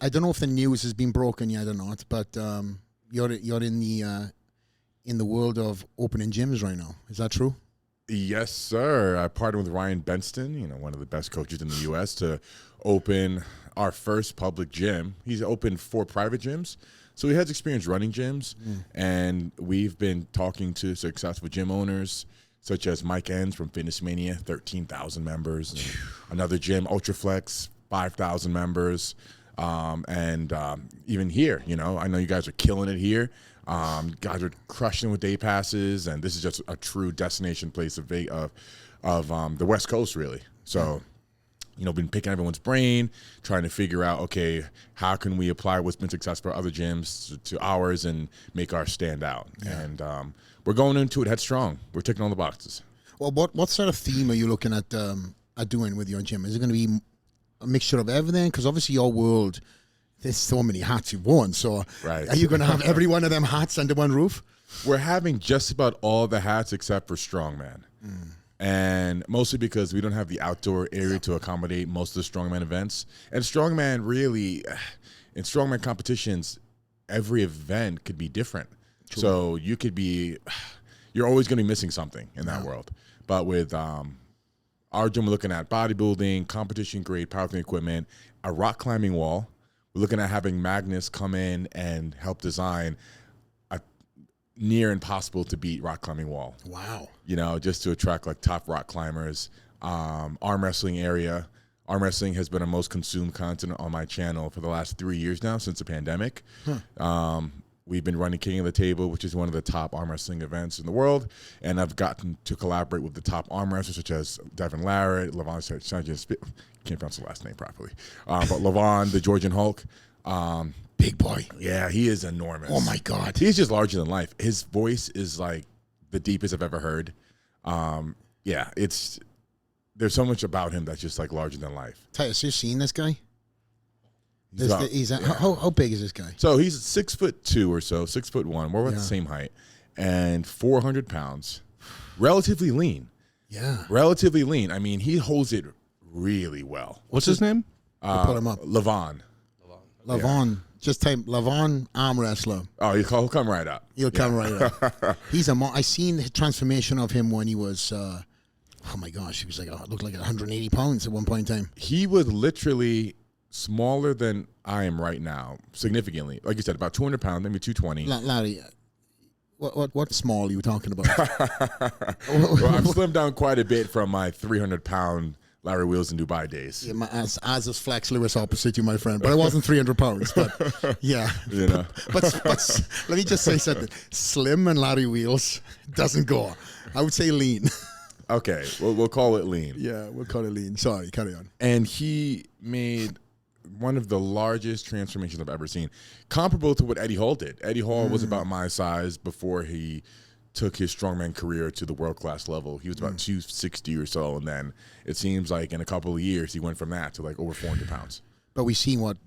I don't know if the news has been broken yet or not, but you're in the world of opening gyms right now. Is that true? Yes, sir. I partnered with Ryan Benston, one of the best coaches in the U.S., to open our first public gym. He's opened 4 private gyms, so he has experience running gyms, and we've been talking to successful gym owners such as Mike Enns from Fitness Mania, 13,000 members, and another gym, Ultraflex, 5,000 members, and even here, I know you guys are killing it here. Guys are crushing with day passes, and this is just a true destination place of the West Coast, really. So, been picking everyone's brain, trying to figure out, okay, how can we apply what's been successful at other gyms to ours and make ours stand out? Yeah. And we're going into it headstrong. We're ticking all the boxes. Well, what sort of theme are you looking at doing with your gym? Is it going to be a mixture of everything? Because obviously your world, there's so many hats you've worn. So right. Are you going to have every one of them hats under one roof? We're having just about all the hats except for Strongman. And mostly because we don't have the outdoor area to accommodate most of the Strongman events. And Strongman really, in Strongman competitions, every event could be different. True. So you're always going to be missing something in that world. But with our gym, we're looking at bodybuilding, competition-grade powerlifting equipment, a rock climbing wall. We're looking at having Magnus come in and help design a near impossible to beat rock climbing wall. Wow. Just to attract like top rock climbers. Arm wrestling area. Arm wrestling has been our most consumed content on my channel for the last 3 years now since the pandemic. We've been running King of the Table, which is one of the top arm wrestling events in the world. And I've gotten to collaborate with the top arm wrestlers such as Devin Larratt, Levon, can't pronounce the last name properly, but Levon, the Georgian Hulk. Big boy. Yeah, he is enormous. Oh, my God. He's just larger than life. His voice is like the deepest I've ever heard. There's so much about him that's just like larger than life. Titus, you seen this guy? How big is this guy? So he's 6'2" or so, 6'1". We're about the same height, and 400 pounds, relatively lean. Yeah, relatively lean. I mean, he holds it really well. What's his name? Put him up. Levon. Levon. Just type Levon arm wrestler. Oh, he'll come right up. He'll come right up. He's I seen the transformation of him when he was. Oh my gosh, he was looked like 180 pounds at one point in time. He was literally smaller than I am right now, significantly. Like you said, about 200 pounds, maybe 220. Larry, what small are you talking about? Well, I've slimmed down quite a bit from my 300-pound Larry Wheels in Dubai days. Yeah, as is Flex Lewis opposite you, my friend. But I wasn't 300 pounds. But yeah. But let me just say something. Slim and Larry Wheels doesn't go. I would say lean. Okay, we'll call it lean. Yeah, we'll call it lean. Sorry, carry on. And he made one of the largest transformations I've ever seen, comparable to what Eddie Hall did. Eddie Hall was about my size before he took his strongman career to the world-class level. He was about 260 or so, and then it seems like in a couple of years he went from that to like over 400 pounds. But we've seen what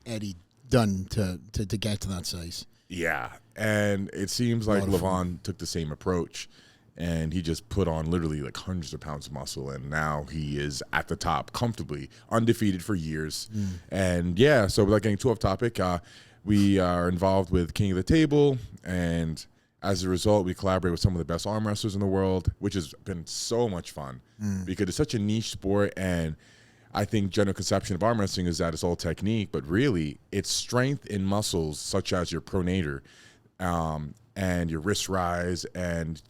Eddie done to get to that size. Yeah, and it seems like Levon took the same approach, and he just put on literally like hundreds of pounds of muscle, and now he is at the top comfortably, undefeated for years. And yeah, so without getting too off topic, we are involved with King of the Table, and as a result, we collaborate with some of the best arm wrestlers in the world, which has been so much fun because it's such a niche sport. And I think general conception of arm wrestling is that it's all technique, but really it's strength in muscles such as your pronator and your wrist rise and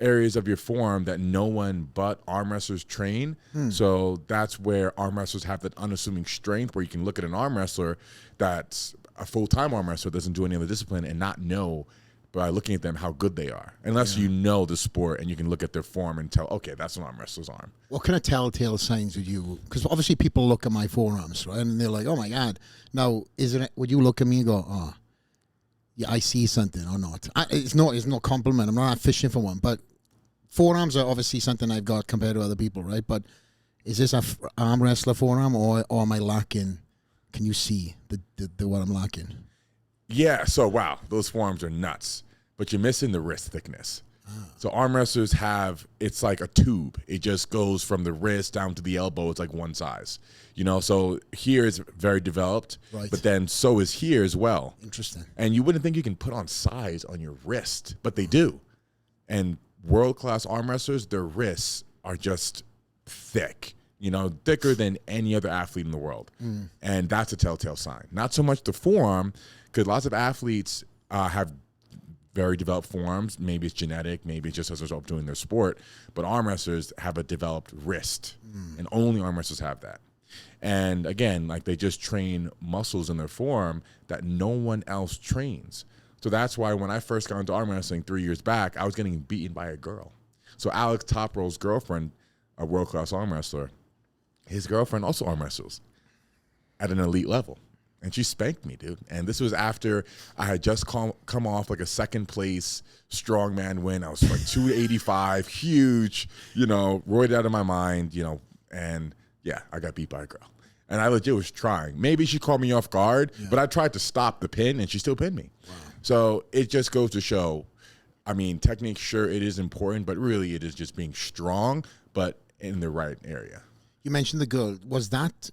areas of your form that no one but arm wrestlers train. So that's where arm wrestlers have that unassuming strength, where you can look at an arm wrestler that's a full-time arm wrestler, doesn't do any other discipline, and not know by looking at them how good they are, unless you know the sport and you can look at their form and tell, okay, that's an arm wrestler's arm. What kind of telltale signs would you, because obviously people look at my forearms, right, and they're like, oh my God. Now, would you look at me and go, oh, yeah, I see something or not? It's no compliment. I'm not fishing for one, but forearms are obviously something I've got compared to other people, right? But is this a arm wrestler forearm, or am I lacking? Can you see the what I'm lacking? Yeah, so wow, those forearms are nuts, but you're missing the wrist thickness. So arm wrestlers it's like a tube. It just goes from the wrist down to the elbow. It's like one size, so here is very developed, right. But then so is here as well. Interesting. And you wouldn't think you can put on size on your wrist, but they do. And world-class arm wrestlers, their wrists are just thick, thicker than any other athlete in the world. And that's a telltale sign. Not so much the forearm, because lots of athletes have very developed forearms. Maybe it's genetic, maybe it's just as a result of doing their sport, but arm wrestlers have a developed wrist, and only arm wrestlers have that. And again, like they just train muscles in their forearm that no one else trains. So that's why when I first got into arm wrestling 3 years back, I was getting beaten by a girl. So Alex Toprow's girlfriend, a world-class arm wrestler, his girlfriend also arm wrestles at an elite level. And she spanked me, dude. And this was after I had just come off like a second place strongman win. I was like 285, huge, roided out of my mind, and yeah, I got beat by a girl. And I legit was trying. Maybe she caught me off guard, but I tried to stop the pin and she still pinned me. Wow. So it just goes to show, technique, sure, it is important, but really it is just being strong, but in the right area. You mentioned the girl. Was that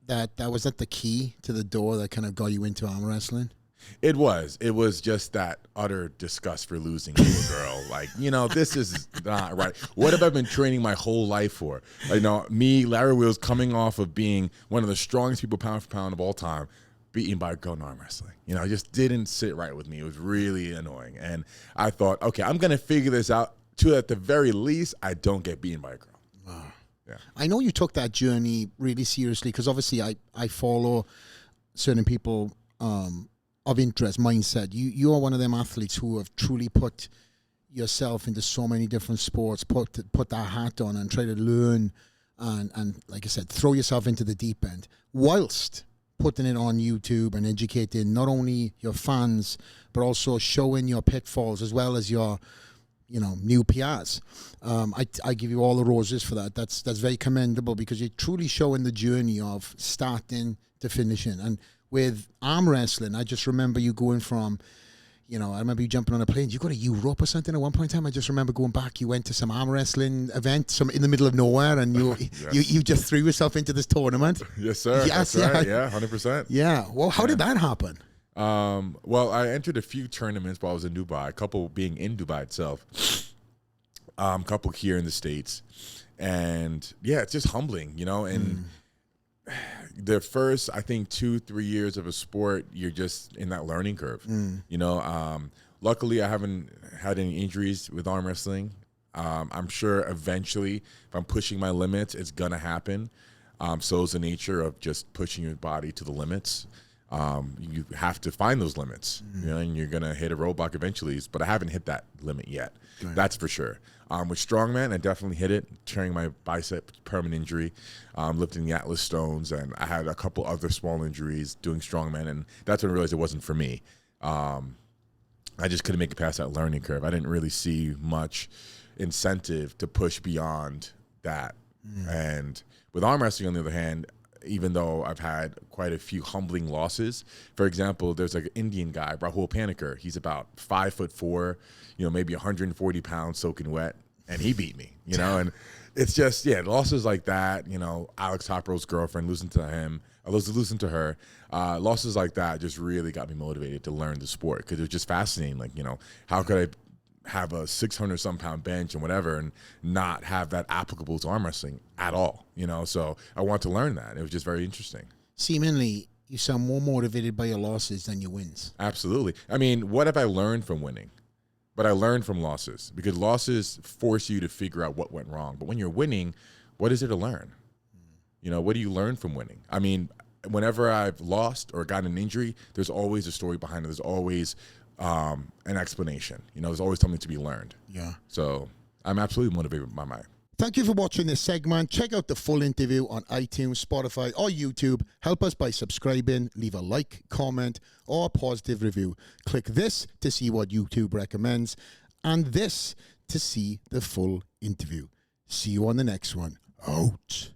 the key to the door that kind of got you into arm wrestling? It was just that utter disgust for losing to a girl. Like, this is not right. What have I been training my whole life for? Me, Larry Wheels, coming off of being one of the strongest people pound for pound of all time, beaten by a girl in arm wrestling. It just didn't sit right with me. It was really annoying. And I thought, okay, I'm going to figure this out to at the very least, I don't get beaten by a girl. Wow. Yeah. I know you took that journey really seriously because obviously I follow certain people of interest, mindset. You are one of them athletes who have truly put yourself into so many different sports, put that hat on and try to learn and like I said, throw yourself into the deep end whilst putting it on YouTube and educating not only your fans, but also showing your pitfalls as well as your new PRs. I give you all the roses for that. That's very commendable because you're truly showing the journey of starting to finishing. And with arm wrestling, I just remember you going from, I remember you jumping on a plane. You go to Europe or something at one point in time. I just remember going back. You went to some arm wrestling event, in the middle of nowhere, and yes. you just threw yourself into this tournament. Yes, sir. Yes, that's right. Yeah, 100%. Yeah. Well, how did that happen? Well, I entered a few tournaments while I was in Dubai, a couple being in Dubai itself, a couple here in the States. And yeah, it's just humbling, and the first, I think 2-3 years of a sport, you're just in that learning curve, luckily I haven't had any injuries with arm wrestling. I'm sure eventually if I'm pushing my limits, it's going to happen. So is the nature of just pushing your body to the limits. You have to find those limits, and you're going to hit a roadblock eventually, but I haven't hit that limit yet. Right. That's for sure. With Strongman, I definitely hit it, tearing my bicep, permanent injury, lifting the Atlas stones, and I had a couple other small injuries doing Strongman, and that's when I realized it wasn't for me. I just couldn't make it past that learning curve. I didn't really see much incentive to push beyond that. And with arm wrestling, on the other hand, even though I've had quite a few humbling losses. For example, there's like an Indian guy, Rahul Panikkar. He's about 5'4", maybe 140 pounds soaking wet, and he beat me, and it's just, losses like that, Alex Toprow's girlfriend, losing to him, I was losing to her, losses like that just really got me motivated to learn the sport because it was just fascinating. Like, how could I have a 600-some pound bench and whatever and not have that applicable to arm wrestling at all, So I want to learn that. It was just very interesting. Seemingly, you sound more motivated by your losses than your wins. Absolutely. I mean, what have I learned from winning? But I learned from losses because losses force you to figure out what went wrong. But when you're winning, what is there to learn? What do you learn from winning? I mean, whenever I've lost or gotten an injury, there's always a story behind it. There's always an explanation. There's always something to be learned. Yeah. So I'm absolutely motivated by my. Thank you for watching this segment. Check out the full interview on iTunes, Spotify, or YouTube. Help us by subscribing, leave a like, comment, or a positive review. Click this to see what YouTube recommends, and this to see the full interview. See you on the next one. Out.